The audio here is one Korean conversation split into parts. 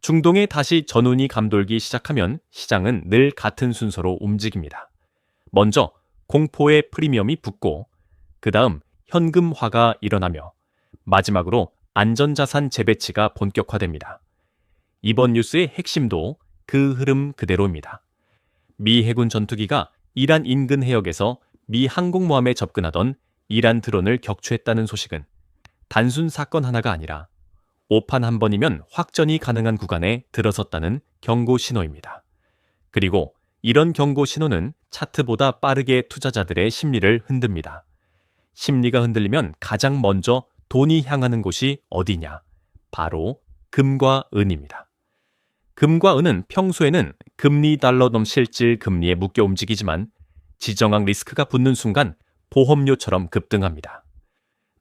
중동에 다시 전운이 감돌기 시작하면 시장은 늘 같은 순서로 움직입니다. 먼저 공포의 프리미엄이 붙고 그 다음 현금화가 일어나며 마지막으로 안전자산 재배치가 본격화됩니다. 이번 뉴스의 핵심도 그 흐름 그대로입니다. 미 해군 전투기가 이란 인근 해역에서 미 항공모함에 접근하던 이란 드론을 격추했다는 소식은 단순 사건 하나가 아니라 오판 한 번이면 확전이 가능한 구간에 들어섰다는 경고 신호입니다. 그리고 이런 경고 신호는 차트보다 빠르게 투자자들의 심리를 흔듭니다. 심리가 흔들리면 가장 먼저 돈이 향하는 곳이 어디냐? 바로 금과 은입니다. 금과 은은 평소에는 금리 달러 넘 실질 금리에 묶여 움직이지만 지정학 리스크가 붙는 순간 보험료처럼 급등합니다.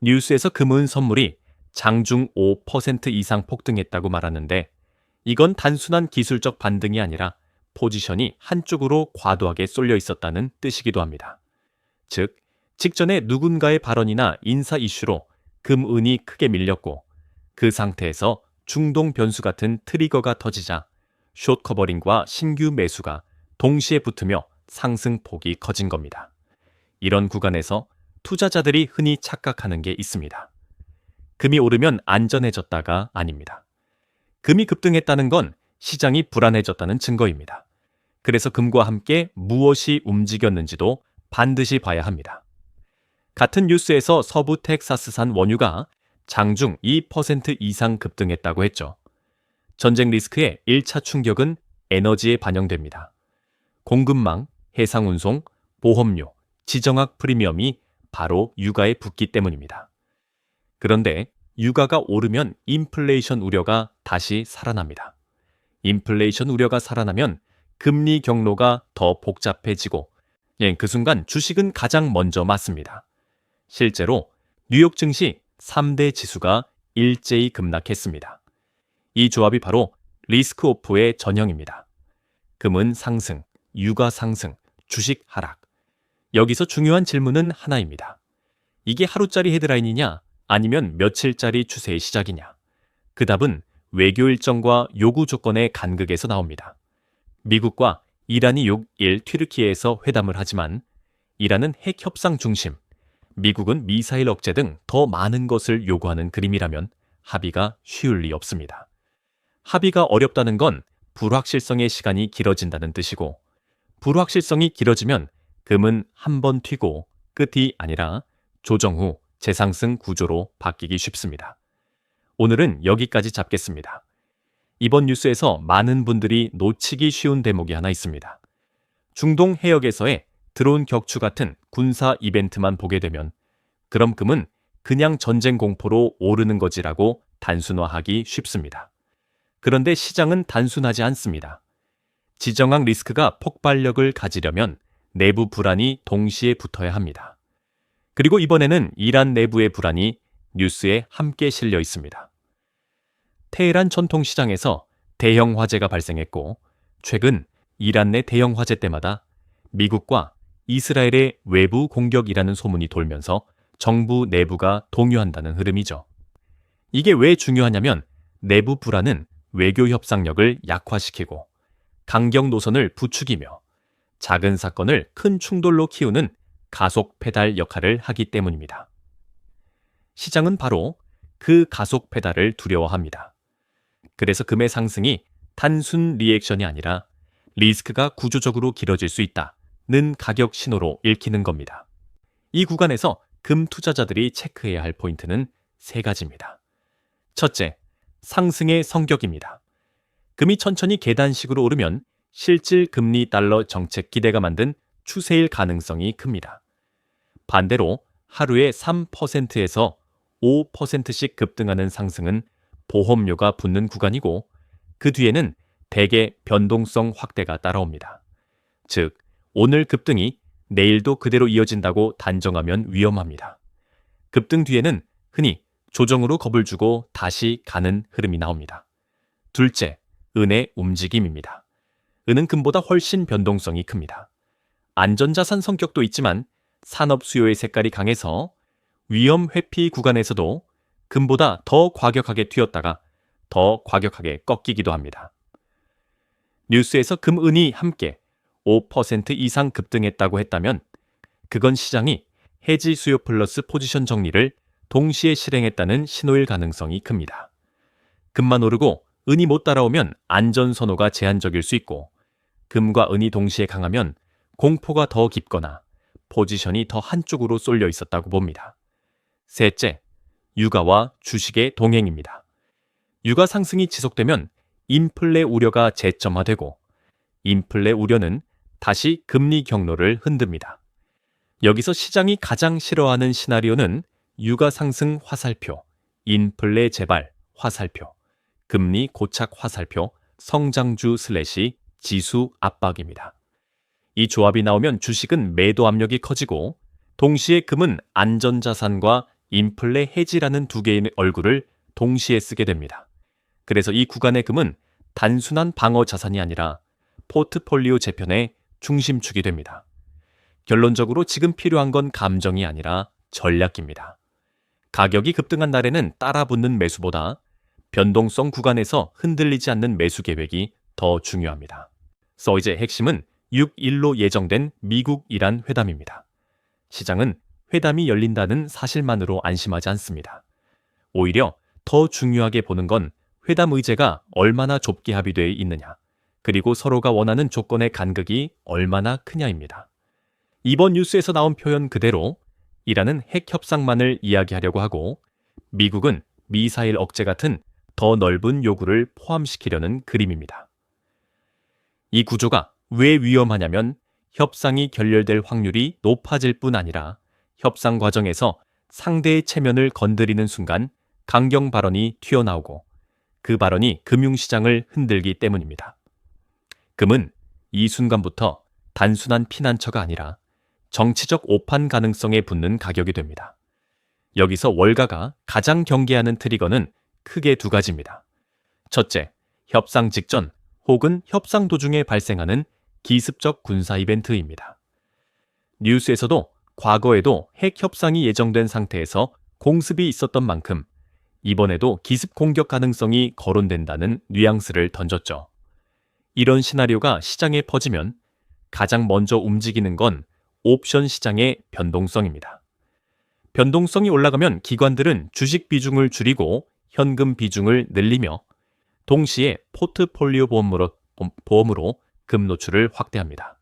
뉴스에서 금은 선물이 장중 5% 이상 폭등했다고 말하는데 이건 단순한 기술적 반등이 아니라 포지션이 한쪽으로 과도하게 쏠려 있었다는 뜻이기도 합니다. 즉, 직전에 누군가의 발언이나 인사 이슈로 금은이 크게 밀렸고 그 상태에서 중동 변수 같은 트리거가 터지자 숏 커버링과 신규 매수가 동시에 붙으며 상승폭이 커진 겁니다. 이런 구간에서 투자자들이 흔히 착각하는 게 있습니다. 금이 오르면 안전해졌다가 아닙니다. 금이 급등했다는 건 시장이 불안해졌다는 증거입니다. 그래서 금과 함께 무엇이 움직였는지도 반드시 봐야 합니다. 같은 뉴스에서 서부 텍사스산 원유가 장중 2% 이상 급등했다고 했죠. 전쟁 리스크의 1차 충격은 에너지에 반영됩니다. 공급망, 해상운송, 보험료, 지정학 프리미엄이 바로 유가에 붙기 때문입니다. 그런데 유가가 오르면 인플레이션 우려가 다시 살아납니다. 인플레이션 우려가 살아나면 금리 경로가 더 복잡해지고 그 순간 주식은 가장 먼저 맞습니다. 실제로 뉴욕 증시 3대 지수가 일제히 급락했습니다. 이 조합이 바로 리스크 오프의 전형입니다. 금은 상승, 유가 상승, 주식 하락. 여기서 중요한 질문은 하나입니다. 이게 하루짜리 헤드라인이냐 아니면 며칠짜리 추세의 시작이냐? 그 답은 외교 일정과 요구 조건의 간극에서 나옵니다. 미국과 이란이 6일 튀르키예에서 회담을 하지만 이란은 핵 협상 중심, 미국은 미사일 억제 등 더 많은 것을 요구하는 그림이라면 합의가 쉬울 리 없습니다. 합의가 어렵다는 건 불확실성의 시간이 길어진다는 뜻이고 불확실성이 길어지면 금은 한 번 튀고 끝이 아니라 조정 후 재상승 구조로 바뀌기 쉽습니다. 오늘은 여기까지 잡겠습니다. 이번 뉴스에서 많은 분들이 놓치기 쉬운 대목이 하나 있습니다. 중동 해역에서의 드론 격추 같은 군사 이벤트만 보게 되면 그럼 금은 그냥 전쟁 공포로 오르는 거지라고 단순화하기 쉽습니다. 그런데 시장은 단순하지 않습니다. 지정학 리스크가 폭발력을 가지려면 내부 불안이 동시에 붙어야 합니다. 그리고 이번에는 이란 내부의 불안이 뉴스에 함께 실려 있습니다. 테헤란 전통시장에서 대형 화재가 발생했고 최근 이란 내 대형 화재 때마다 미국과 이스라엘의 외부 공격이라는 소문이 돌면서 정부 내부가 동요한다는 흐름이죠. 이게 왜 중요하냐면 내부 불안은 외교 협상력을 약화시키고 강경 노선을 부추기며 작은 사건을 큰 충돌로 키우는 가속 페달 역할을 하기 때문입니다. 시장은 바로 그 가속 페달을 두려워합니다. 그래서 금의 상승이 단순 리액션이 아니라 리스크가 구조적으로 길어질 수 있다는 가격 신호로 읽히는 겁니다. 이 구간에서 금 투자자들이 체크해야 할 포인트는 3가지입니다. 첫째, 상승의 성격입니다. 금이 천천히 계단식으로 오르면 실질 금리 달러 정책 기대가 만든 추세일 가능성이 큽니다. 반대로 하루에 3%에서 5%씩 급등하는 상승은 보험료가 붙는 구간이고 그 뒤에는 대개 변동성 확대가 따라옵니다. 즉, 오늘 급등이 내일도 그대로 이어진다고 단정하면 위험합니다. 급등 뒤에는 흔히 조정으로 겁을 주고 다시 가는 흐름이 나옵니다. 둘째, 은의 움직임입니다. 은은 금보다 훨씬 변동성이 큽니다. 안전자산 성격도 있지만 산업 수요의 색깔이 강해서 위험 회피 구간에서도 금보다 더 과격하게 튀었다가 더 과격하게 꺾이기도 합니다. 뉴스에서 금, 은이 함께 5% 이상 급등했다고 했다면 그건 시장이 해지 수요 플러스 포지션 정리를 동시에 실행했다는 신호일 가능성이 큽니다. 금만 오르고 은이 못 따라오면 안전 선호가 제한적일 수 있고 금과 은이 동시에 강하면 공포가 더 깊거나 포지션이 더 한쪽으로 쏠려 있었다고 봅니다. 셋째, 유가와 주식의 동행입니다. 유가 상승이 지속되면 인플레 우려가 재점화되고 인플레 우려는 다시 금리 경로를 흔듭니다. 여기서 시장이 가장 싫어하는 시나리오는 유가 상승 화살표, 인플레 재발 화살표, 금리 고착 화살표, 성장주 슬래시 지수 압박입니다. 이 조합이 나오면 주식은 매도 압력이 커지고 동시에 금은 안전자산과 인플레 해지라는 두 개의 얼굴을 동시에 쓰게 됩니다. 그래서 이 구간의 금은 단순한 방어 자산이 아니라 포트폴리오 재편의 중심축이 됩니다. 결론적으로 지금 필요한 건 감정이 아니라 전략입니다. 가격이 급등한 날에는 따라붙는 매수보다 변동성 구간에서 흔들리지 않는 매수 계획이 더 중요합니다. 그래서 이제 핵심은 6일로 예정된 미국-이란 회담입니다. 시장은 회담이 열린다는 사실만으로 안심하지 않습니다. 오히려 더 중요하게 보는 건 회담 의제가 얼마나 좁게 합의되어 있느냐, 그리고 서로가 원하는 조건의 간극이 얼마나 크냐입니다. 이번 뉴스에서 나온 표현 그대로 이란은 핵 협상만을 이야기하려고 하고 미국은 미사일 억제 같은 더 넓은 요구를 포함시키려는 그림입니다. 이 구조가 왜 위험하냐면 협상이 결렬될 확률이 높아질 뿐 아니라 협상 과정에서 상대의 체면을 건드리는 순간 강경 발언이 튀어나오고 그 발언이 금융시장을 흔들기 때문입니다. 금은 이 순간부터 단순한 피난처가 아니라 정치적 오판 가능성에 붙는 가격이 됩니다. 여기서 월가가 가장 경계하는 트리거는 크게 두 가지입니다. 첫째, 협상 직전 혹은 협상 도중에 발생하는 기습적 군사 이벤트입니다. 뉴스에서도 과거에도 핵 협상이 예정된 상태에서 공습이 있었던 만큼 이번에도 기습 공격 가능성이 거론된다는 뉘앙스를 던졌죠. 이런 시나리오가 시장에 퍼지면 가장 먼저 움직이는 건 옵션 시장의 변동성입니다. 변동성이 올라가면 기관들은 주식 비중을 줄이고 현금 비중을 늘리며 동시에 포트폴리오 보험으로 금 노출을 확대합니다.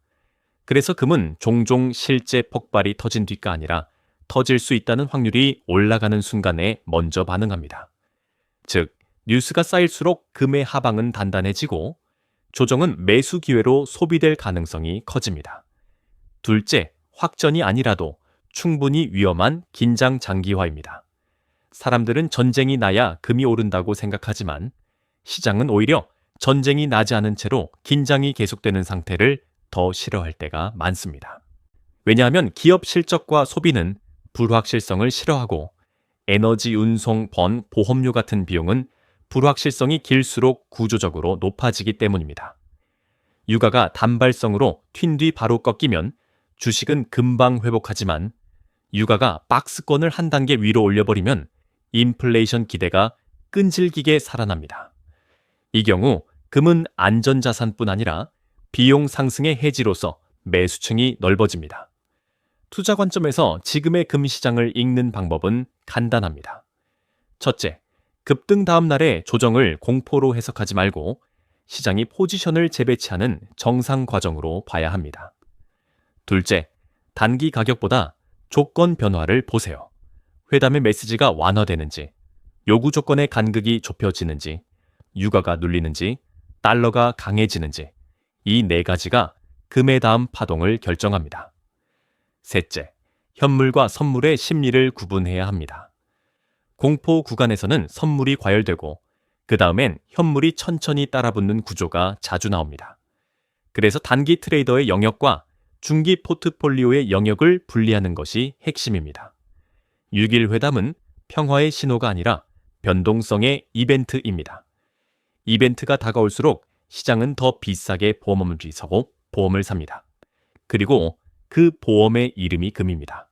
그래서 금은 종종 실제 폭발이 터진 뒤가 아니라 터질 수 있다는 확률이 올라가는 순간에 먼저 반응합니다. 즉, 뉴스가 쌓일수록 금의 하방은 단단해지고 조정은 매수 기회로 소비될 가능성이 커집니다. 둘째, 확전이 아니라도 충분히 위험한 긴장 장기화입니다. 사람들은 전쟁이 나야 금이 오른다고 생각하지만 시장은 오히려 전쟁이 나지 않은 채로 긴장이 계속되는 상태를 더 싫어할 때가 많습니다. 왜냐하면 기업 실적과 소비는 불확실성을 싫어하고 에너지 운송, 보험료 같은 비용은 불확실성이 길수록 구조적으로 높아지기 때문입니다. 유가가 단발성으로 튄 뒤 바로 꺾이면 주식은 금방 회복하지만 유가가 박스권을 한 단계 위로 올려버리면 인플레이션 기대가 끈질기게 살아납니다. 이 경우 금은 안전자산뿐 아니라 비용 상승의 해지로서 매수층이 넓어집니다. 투자 관점에서 지금의 금 시장을 읽는 방법은 간단합니다. 첫째, 급등 다음 날의 조정을 공포로 해석하지 말고 시장이 포지션을 재배치하는 정상 과정으로 봐야 합니다. 둘째, 단기 가격보다 조건 변화를 보세요. 회담의 메시지가 완화되는지, 요구 조건의 간극이 좁혀지는지, 유가가 눌리는지, 달러가 강해지는지, 이 네 가지가 금의 다음 파동을 결정합니다. 셋째, 현물과 선물의 심리를 구분해야 합니다. 공포 구간에서는 선물이 과열되고 그 다음엔 현물이 천천히 따라붙는 구조가 자주 나옵니다. 그래서 단기 트레이더의 영역과 중기 포트폴리오의 영역을 분리하는 것이 핵심입니다. 6일 회담은 평화의 신호가 아니라 변동성의 이벤트입니다. 이벤트가 다가올수록 시장은 더 비싸게 보험을 사고 보험을 삽니다. 그리고 그 보험의 이름이 금입니다.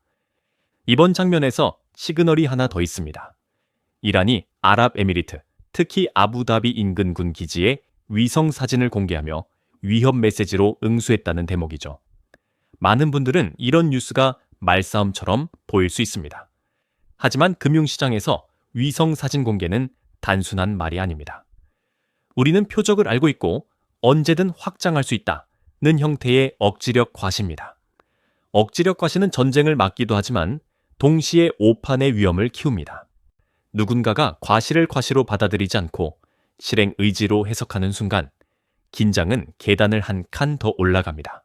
이번 장면에서 시그널이 하나 더 있습니다. 이란이 아랍에미리트, 특히 아부다비 인근군 기지의 위성 사진을 공개하며 위협 메시지로 응수했다는 대목이죠. 많은 분들은 이런 뉴스가 말싸움처럼 보일 수 있습니다. 하지만 금융시장에서 위성 사진 공개는 단순한 말이 아닙니다. 우리는 표적을 알고 있고 언제든 확장할 수 있다는 형태의 억지력 과시입니다. 억지력 과시는 전쟁을 막기도 하지만 동시에 오판의 위험을 키웁니다. 누군가가 과시를 과시로 받아들이지 않고 실행 의지로 해석하는 순간 긴장은 계단을 한 칸 더 올라갑니다.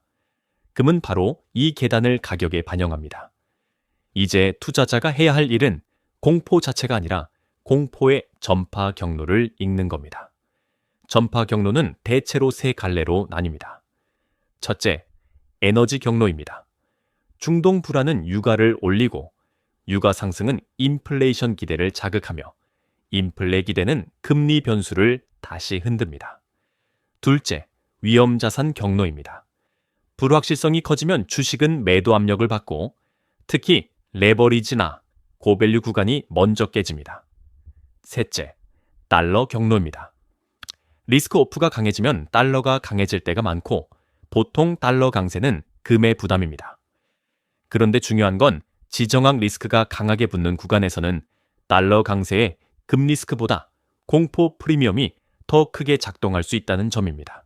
금은 바로 이 계단을 가격에 반영합니다. 이제 투자자가 해야 할 일은 공포 자체가 아니라 공포의 전파 경로를 읽는 겁니다. 전파 경로는 대체로 세 갈래로 나뉩니다. 첫째, 에너지 경로입니다. 중동 불안은 유가를 올리고 유가 상승은 인플레이션 기대를 자극하며 인플레 기대는 금리 변수를 다시 흔듭니다. 둘째, 위험 자산 경로입니다. 불확실성이 커지면 주식은 매도 압력을 받고 특히 레버리지나 고밸류 구간이 먼저 깨집니다. 셋째, 달러 경로입니다. 리스크 오프가 강해지면 달러가 강해질 때가 많고 보통 달러 강세는 금의 부담입니다. 그런데 중요한 건 지정학 리스크가 강하게 붙는 구간에서는 달러 강세에 금 리스크보다 공포 프리미엄이 더 크게 작동할 수 있다는 점입니다.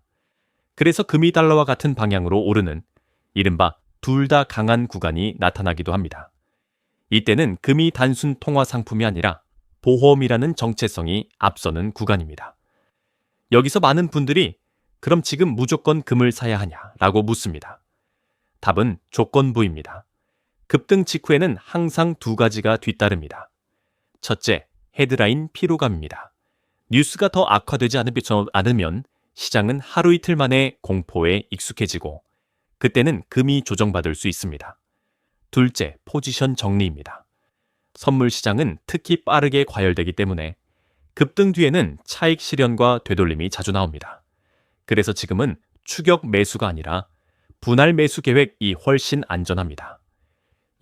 그래서 금이 달러와 같은 방향으로 오르는 이른바 둘 다 강한 구간이 나타나기도 합니다. 이때는 금이 단순 통화 상품이 아니라 보험이라는 정체성이 앞서는 구간입니다. 여기서 많은 분들이 그럼 지금 무조건 금을 사야 하냐라고 묻습니다. 답은 조건부입니다. 급등 직후에는 항상 두 가지가 뒤따릅니다. 첫째, 헤드라인 피로감입니다. 뉴스가 더 악화되지 않으면 시장은 하루 이틀 만에 공포에 익숙해지고 그때는 금이 조정받을 수 있습니다. 둘째, 포지션 정리입니다. 선물 시장은 특히 빠르게 과열되기 때문에 급등 뒤에는 차익 실현과 되돌림이 자주 나옵니다. 그래서 지금은 추격 매수가 아니라 분할 매수 계획이 훨씬 안전합니다.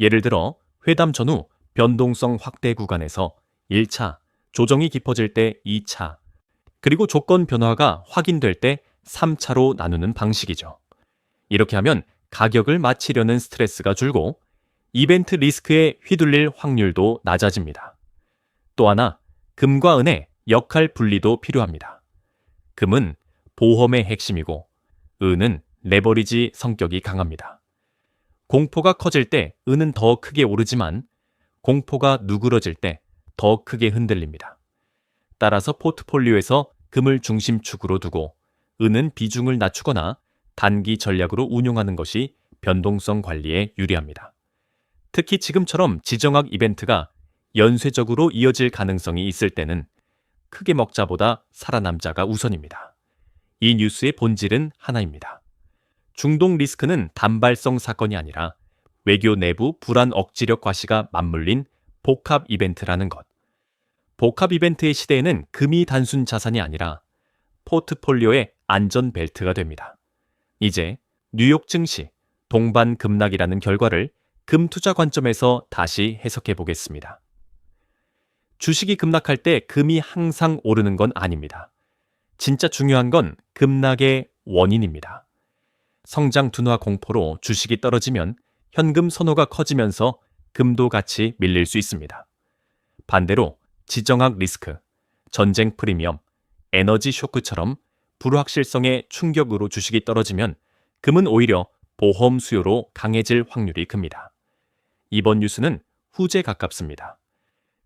예를 들어 회담 전후 변동성 확대 구간에서 1차, 조정이 깊어질 때 2차, 그리고 조건 변화가 확인될 때 3차로 나누는 방식이죠. 이렇게 하면 가격을 맞추려는 스트레스가 줄고 이벤트 리스크에 휘둘릴 확률도 낮아집니다. 또 하나, 금과 은의 역할 분리도 필요합니다. 금은 보험의 핵심이고 은은 레버리지 성격이 강합니다. 공포가 커질 때 은은 더 크게 오르지만 공포가 누그러질 때 더 크게 흔들립니다. 따라서 포트폴리오에서 금을 중심축으로 두고 은은 비중을 낮추거나 단기 전략으로 운용하는 것이 변동성 관리에 유리합니다. 특히 지금처럼 지정학 이벤트가 연쇄적으로 이어질 가능성이 있을 때는 크게 먹자보다 살아남자가 우선입니다. 이 뉴스의 본질은 하나입니다. 중동 리스크는 단발성 사건이 아니라 외교 내부 불안 억지력 과시가 맞물린 복합 이벤트라는 것. 복합 이벤트의 시대에는 금이 단순 자산이 아니라 포트폴리오의 안전 벨트가 됩니다. 이제 뉴욕 증시 동반 급락이라는 결과를 금 투자 관점에서 다시 해석해 보겠습니다. 주식이 급락할 때 금이 항상 오르는 건 아닙니다. 진짜 중요한 건 급락의 원인입니다. 성장 둔화 공포로 주식이 떨어지면 현금 선호가 커지면서 금도 같이 밀릴 수 있습니다. 반대로 지정학 리스크, 전쟁 프리미엄, 에너지 쇼크처럼 불확실성의 충격으로 주식이 떨어지면 금은 오히려 보험 수요로 강해질 확률이 큽니다. 이번 뉴스는 후제 가깝습니다.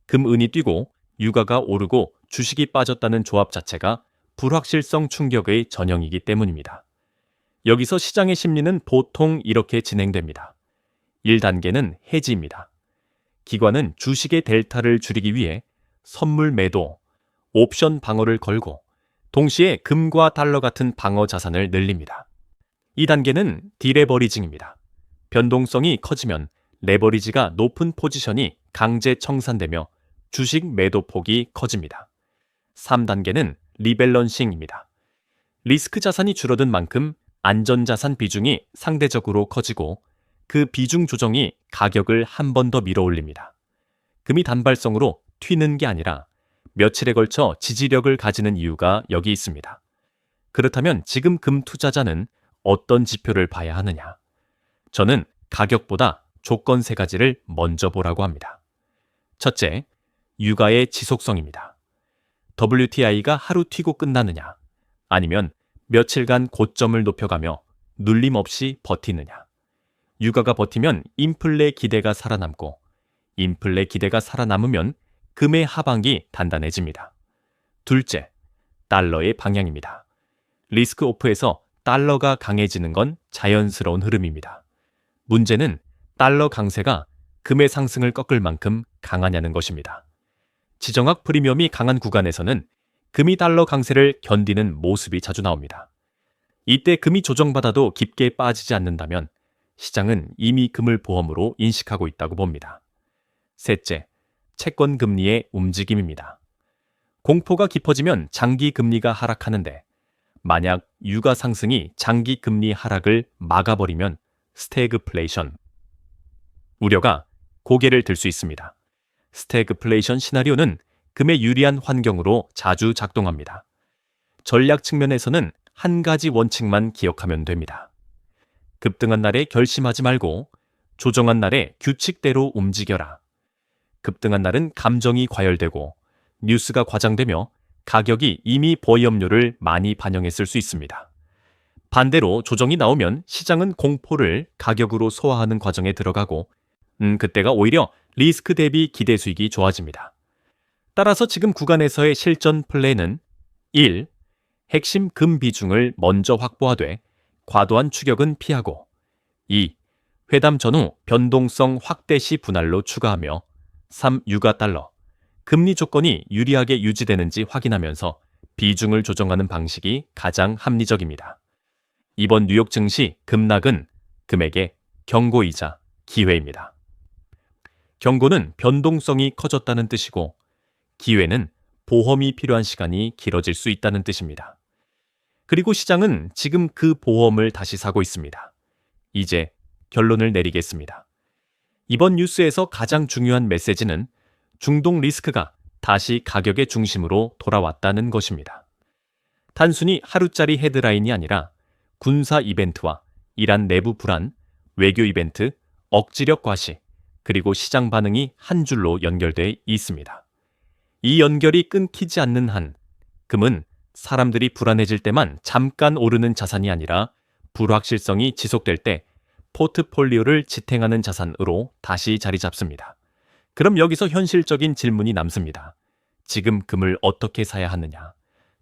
금, 은이 뛰고 유가가 오르고 주식이 빠졌다는 조합 자체가 불확실성 충격의 전형이기 때문입니다. 여기서 시장의 심리는 보통 이렇게 진행됩니다. 1단계는 해지입니다. 기관은 주식의 델타를 줄이기 위해 선물 매도, 옵션 방어를 걸고 동시에 금과 달러 같은 방어 자산을 늘립니다. 2단계는 디레버리징입니다. 변동성이 커지면 레버리지가 높은 포지션이 강제 청산되며 주식 매도 폭이 커집니다. 3단계는 리밸런싱입니다. 리스크 자산이 줄어든 만큼 안전자산 비중이 상대적으로 커지고 그 비중 조정이 가격을 한 번 더 밀어 올립니다. 금이 단발성으로 튀는 게 아니라 며칠에 걸쳐 지지력을 가지는 이유가 여기 있습니다. 그렇다면 지금 금 투자자는 어떤 지표를 봐야 하느냐? 저는 가격보다 조건 3가지를 먼저 보라고 합니다. 첫째, 유가의 지속성입니다. WTI가 하루 튀고 끝나느냐, 아니면 며칠간 고점을 높여가며 눌림 없이 버티느냐. 유가가 버티면 인플레 기대가 살아남고, 인플레 기대가 살아남으면 금의 하방이 단단해집니다. 둘째, 달러의 방향입니다. 리스크 오프에서 달러가 강해지는 건 자연스러운 흐름입니다. 문제는 달러 강세가 금의 상승을 꺾을 만큼 강하냐는 것입니다. 지정학 프리미엄이 강한 구간에서는 금이 달러 강세를 견디는 모습이 자주 나옵니다. 이때 금이 조정받아도 깊게 빠지지 않는다면 시장은 이미 금을 보험으로 인식하고 있다고 봅니다. 셋째, 채권 금리의 움직임입니다. 공포가 깊어지면 장기 금리가 하락하는데 만약 유가 상승이 장기 금리 하락을 막아버리면 스태그플레이션 우려가 고개를 들 수 있습니다. 스태그플레이션 시나리오는 금에 유리한 환경으로 자주 작동합니다. 전략 측면에서는 한 가지 원칙만 기억하면 됩니다. 급등한 날에 결심하지 말고 조정한 날에 규칙대로 움직여라. 급등한 날은 감정이 과열되고 뉴스가 과장되며 가격이 이미 보험료를 많이 반영했을 수 있습니다. 반대로 조정이 나오면 시장은 공포를 가격으로 소화하는 과정에 들어가고 그때가 오히려 리스크 대비 기대 수익이 좋아집니다. 따라서 지금 구간에서의 실전 플레이는 1. 핵심 금 비중을 먼저 확보하되 과도한 추격은 피하고 2. 회담 전후 변동성 확대 시 분할로 추가하며 3. 유가 달러 금리 조건이 유리하게 유지되는지 확인하면서 비중을 조정하는 방식이 가장 합리적입니다. 이번 뉴욕 증시 급락은 금에게 경고이자 기회입니다. 경고는 변동성이 커졌다는 뜻이고 기회는 보험이 필요한 시간이 길어질 수 있다는 뜻입니다. 그리고 시장은 지금 그 보험을 다시 사고 있습니다. 이제 결론을 내리겠습니다. 이번 뉴스에서 가장 중요한 메시지는 중동 리스크가 다시 가격의 중심으로 돌아왔다는 것입니다. 단순히 하루짜리 헤드라인이 아니라 군사 이벤트와 이란 내부 불안, 외교 이벤트, 억지력 과시, 그리고 시장 반응이 한 줄로 연결돼 있습니다. 이 연결이 끊기지 않는 한 금은 사람들이 불안해질 때만 잠깐 오르는 자산이 아니라 불확실성이 지속될 때 포트폴리오를 지탱하는 자산으로 다시 자리 잡습니다. 그럼 여기서 현실적인 질문이 남습니다. 지금 금을 어떻게 사야 하느냐?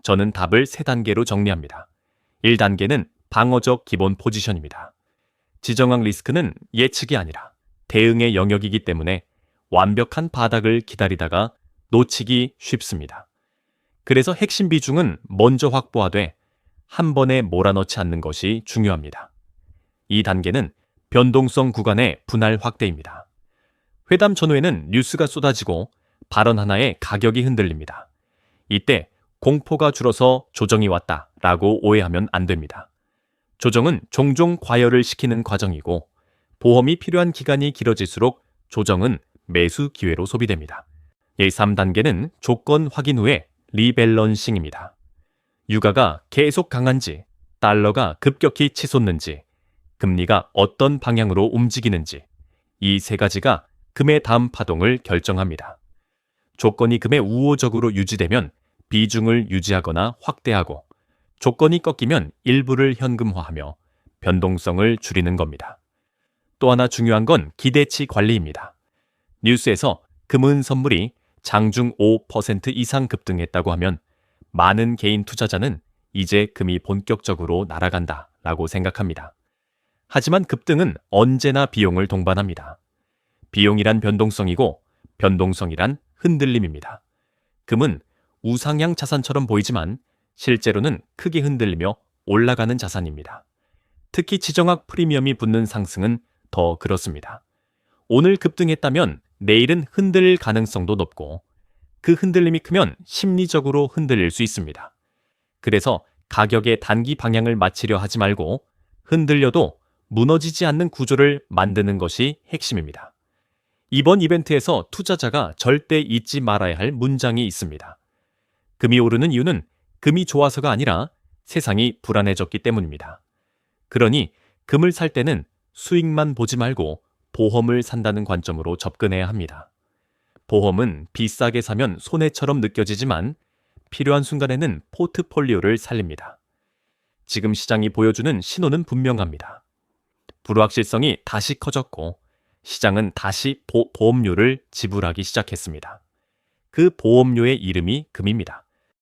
저는 답을 3단계로 정리합니다. 1단계는 방어적 기본 포지션입니다. 지정학 리스크는 예측이 아니라 대응의 영역이기 때문에 완벽한 바닥을 기다리다가 놓치기 쉽습니다. 그래서 핵심 비중은 먼저 확보하되 한 번에 몰아넣지 않는 것이 중요합니다. 2단계는 변동성 구간의 분할 확대입니다. 회담 전후에는 뉴스가 쏟아지고 발언 하나에 가격이 흔들립니다. 이때 공포가 줄어서 조정이 왔다라고 오해하면 안 됩니다. 조정은 종종 과열을 시키는 과정이고 보험이 필요한 기간이 길어질수록 조정은 매수 기회로 소비됩니다. 3단계는 조건 확인 후에 리밸런싱입니다. 유가가 계속 강한지, 달러가 급격히 치솟는지, 금리가 어떤 방향으로 움직이는지 이 3가지가 금의 다음 파동을 결정합니다. 조건이 금에 우호적으로 유지되면 비중을 유지하거나 확대하고 조건이 꺾이면 일부를 현금화하며 변동성을 줄이는 겁니다. 또 하나 중요한 건 기대치 관리입니다. 뉴스에서 금은 선물이 장중 5% 이상 급등했다고 하면 많은 개인 투자자는 이제 금이 본격적으로 날아간다 라고 생각합니다. 하지만 급등은 언제나 비용을 동반합니다. 비용이란 변동성이고 변동성이란 흔들림입니다. 금은 우상향 자산처럼 보이지만 실제로는 크게 흔들리며 올라가는 자산입니다. 특히 지정학 프리미엄이 붙는 상승은 더 그렇습니다. 오늘 급등했다면 내일은 흔들릴 가능성도 높고 그 흔들림이 크면 심리적으로 흔들릴 수 있습니다. 그래서 가격의 단기 방향을 맞추려 하지 말고 흔들려도 무너지지 않는 구조를 만드는 것이 핵심입니다. 이번 이벤트에서 투자자가 절대 잊지 말아야 할 문장이 있습니다. 금이 오르는 이유는 금이 좋아서가 아니라 세상이 불안해졌기 때문입니다. 그러니 금을 살 때는 수익만 보지 말고 보험을 산다는 관점으로 접근해야 합니다. 보험은 비싸게 사면 손해처럼 느껴지지만 필요한 순간에는 포트폴리오를 살립니다. 지금 시장이 보여주는 신호는 분명합니다. 불확실성이 다시 커졌고 시장은 다시 보험료를 지불하기 시작했습니다. 그 보험료의 이름이 금입니다.